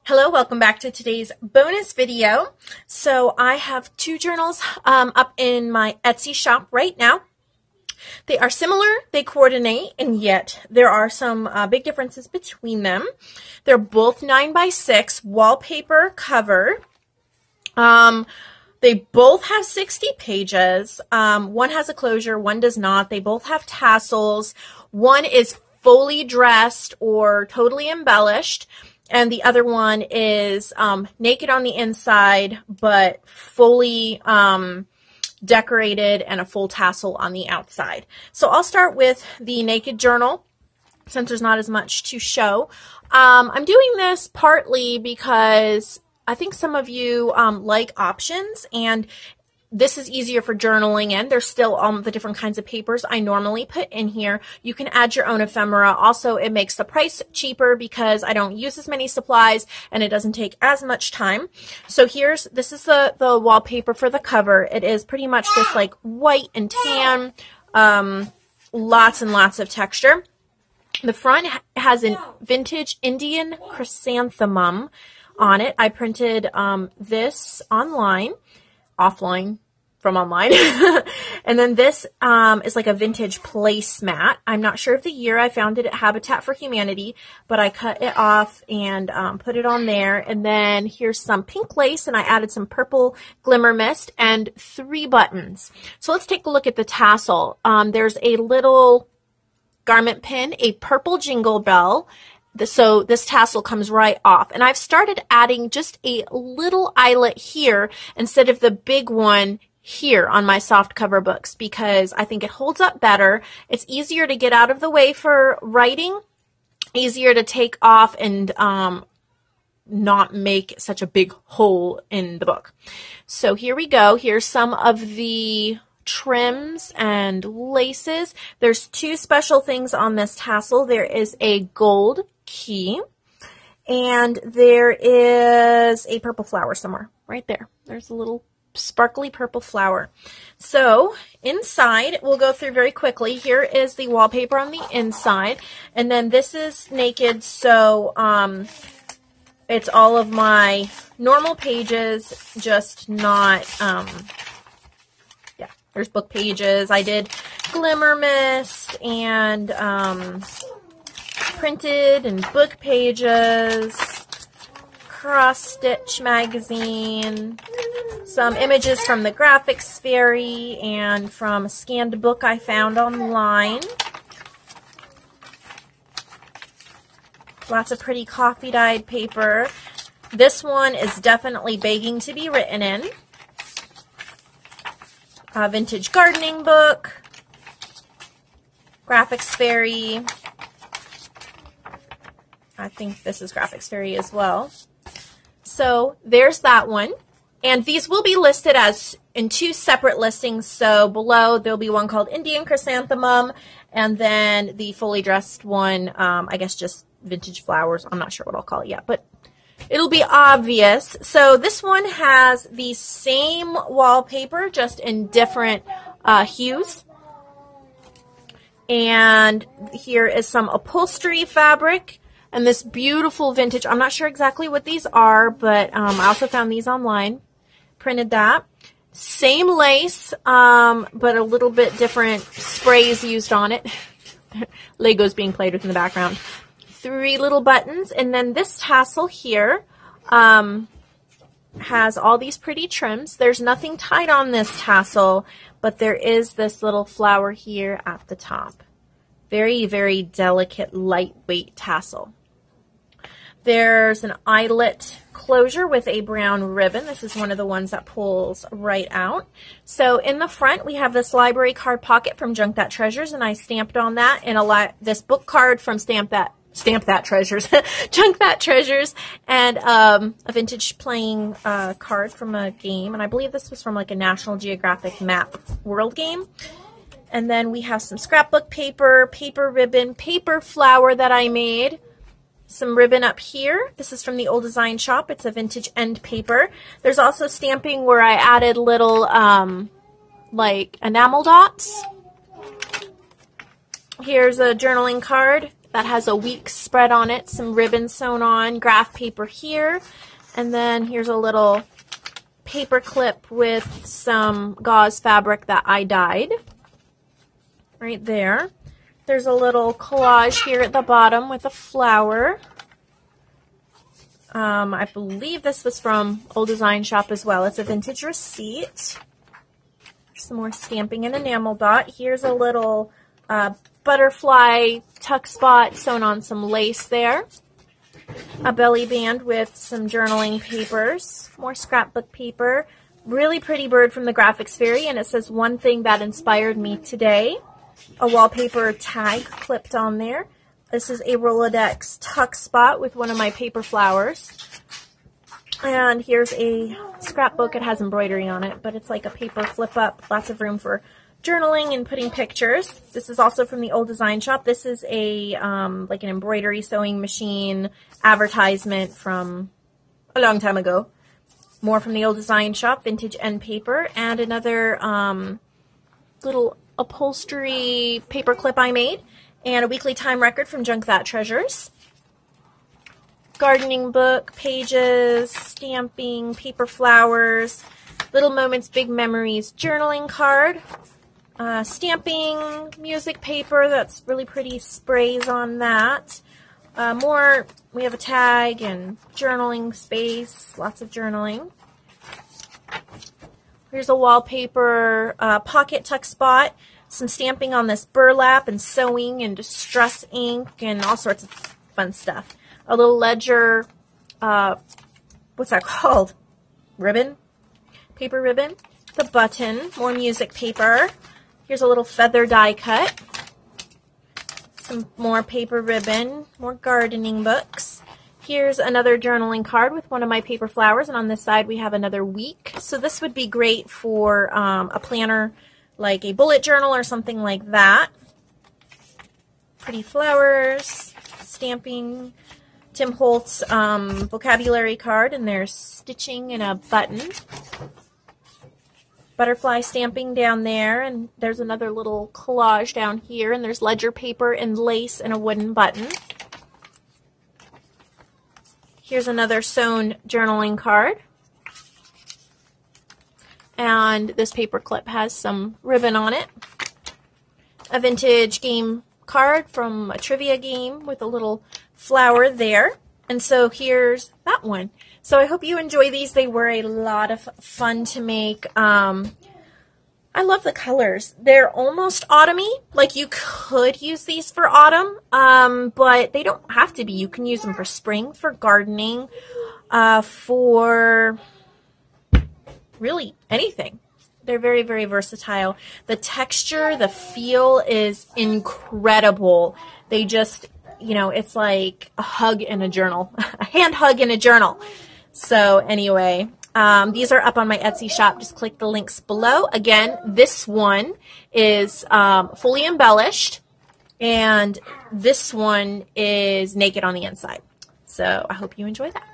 Hello, welcome back to today's bonus video. So I have two journals up in my Etsy shop right now. They are similar, they coordinate, and yet there are some big differences between them. They're both 9x6 wallpaper cover. They both have 60 pages. One has a closure, one does not. They both have tassels. One is fully dressed or totally embellished, and the other one is naked on the inside, but fully decorated and a full tassel on the outside. So I'll start with the naked journal since there's not as much to show. I'm doing this partly because I think some of you like options, and this is easier for journaling in. There's still the different kinds of papers I normally put in here. You can add your own ephemera. Also, it makes the price cheaper because I don't use as many supplies and it doesn't take as much time. So this is the wallpaper for the cover. It is pretty much this like white and tan, lots and lots of texture. The front has a vintage Indian chrysanthemum on it. I printed this offline from online. And then this is like a vintage placemat. I'm not sure of the year. I found it at Habitat for Humanity, but I cut it off and put it on there. And then here's some pink lace, and I added some purple glimmer mist and 3 buttons. So let's take a look at the tassel. There's a little garment pin, a purple jingle bell. So this tassel comes right off. And I've started adding just a little eyelet here instead of the big one here on my soft cover books because I think it holds up better. It's easier to get out of the way for writing, easier to take off and not make such a big hole in the book. So here we go. Here's some of the trims and laces. There's 2 special things on this tassel. There is a gold key, and there is a purple flower somewhere right there. There's a little sparkly purple flower. So inside, we'll go through very quickly. Here is the wallpaper on the inside, and then this is naked, so it's all of my normal pages, just not there's book pages. I did glimmer mist and printed and book pages, cross stitch magazine, some images from the graphics fairy and from a scanned book I found online. Lots of pretty coffee dyed paper. This one is definitely begging to be written in. A vintage gardening book, graphics fairy. I think this is graphics fairy as well. So there's that one. And these will be listed as in 2 separate listings. So below there'll be one called Indian Chrysanthemum, and then the fully dressed one, I guess just vintage flowers. I'm not sure what I'll call it yet, but it'll be obvious. So this one has the same wallpaper, just in different hues. And here is some upholstery fabric. And this beautiful vintage, I'm not sure exactly what these are, but I also found these online. Printed that. Same lace, but a little bit different sprays used on it. Legos being played with in the background. 3 little buttons. And then this tassel here has all these pretty trims. There's nothing tied on this tassel, but there is this little flower here at the top. Very, very delicate, lightweight tassel. There's an eyelet closure with a brown ribbon. This is one of the ones that pulls right out. So in the front, we have this library card pocket from Junk That Treasures, and I stamped on that, and this book card from Junk That Treasures, and a vintage playing card from a game, and I believe this was from like a National Geographic map world game. And then we have some scrapbook paper, paper ribbon, paper flower that I made. Some ribbon up here. This is from the Old Design Shop. It's a vintage end paper. There's also stamping where I added little like enamel dots. Here's a journaling card. that has a week spread on it, some ribbon sewn on, graph paper here, and then here's a little paper clip with some gauze fabric that I dyed right there. There's a little collage here at the bottom with a flower. I believe this was from Old Design Shop as well. It's a vintage receipt. Some more stamping and enamel dot. Here's a little butterfly tuck spot sewn on some lace there. A belly band with some journaling papers. More scrapbook paper. Really pretty bird from the Graphics Fairy, and it says one thing that inspired me today. A wallpaper tag clipped on there. This is a Rolodex tuck spot with one of my paper flowers. And here's a scrapbook. It has embroidery on it, but it's like a paper flip up. Lots of room for journaling and putting pictures. This is also from the Old Design Shop. This is a like an embroidery sewing machine advertisement from a long time ago. More from the Old Design Shop, vintage end paper, and another little upholstery paper clip I made, and a weekly time record from Junk That Treasures. Gardening book, pages, stamping, paper flowers, Little Moments, Big Memories journaling card, stamping, music paper, that's really pretty sprays on that. More, we have a tag and journaling space, lots of journaling. Here's a wallpaper pocket tuck spot, some stamping on this burlap and sewing and distress ink and all sorts of fun stuff. A little ledger, what's that called? Ribbon? Paper ribbon. The button, more music paper. Here's a little feather die cut. Some more paper ribbon, more gardening books. Here's another journaling card with one of my paper flowers, and on this side we have another week. So this would be great for a planner, like a bullet journal or something like that. Pretty flowers, stamping, Tim Holtz vocabulary card, and there's stitching and a button. Butterfly stamping down there, and there's another little collage down here, and there's ledger paper and lace and a wooden button. Here's another sewn journaling card. And this paper clip has some ribbon on it. A vintage game card from a trivia game with a little flower there. And so here's that one. So I hope you enjoy these. They were a lot of fun to make. I love the colors. They're almost autumny. Like you could use these for autumn, but they don't have to be. You can use them for spring, for gardening, for really anything. They're very, very versatile. The texture, the feel is incredible. They just, you know, it's like a hug in a journal, a hand hug in a journal. So anyway, these are up on my Etsy shop. Just click the links below. Again, this one is fully embellished, and this one is naked on the inside. So I hope you enjoy that.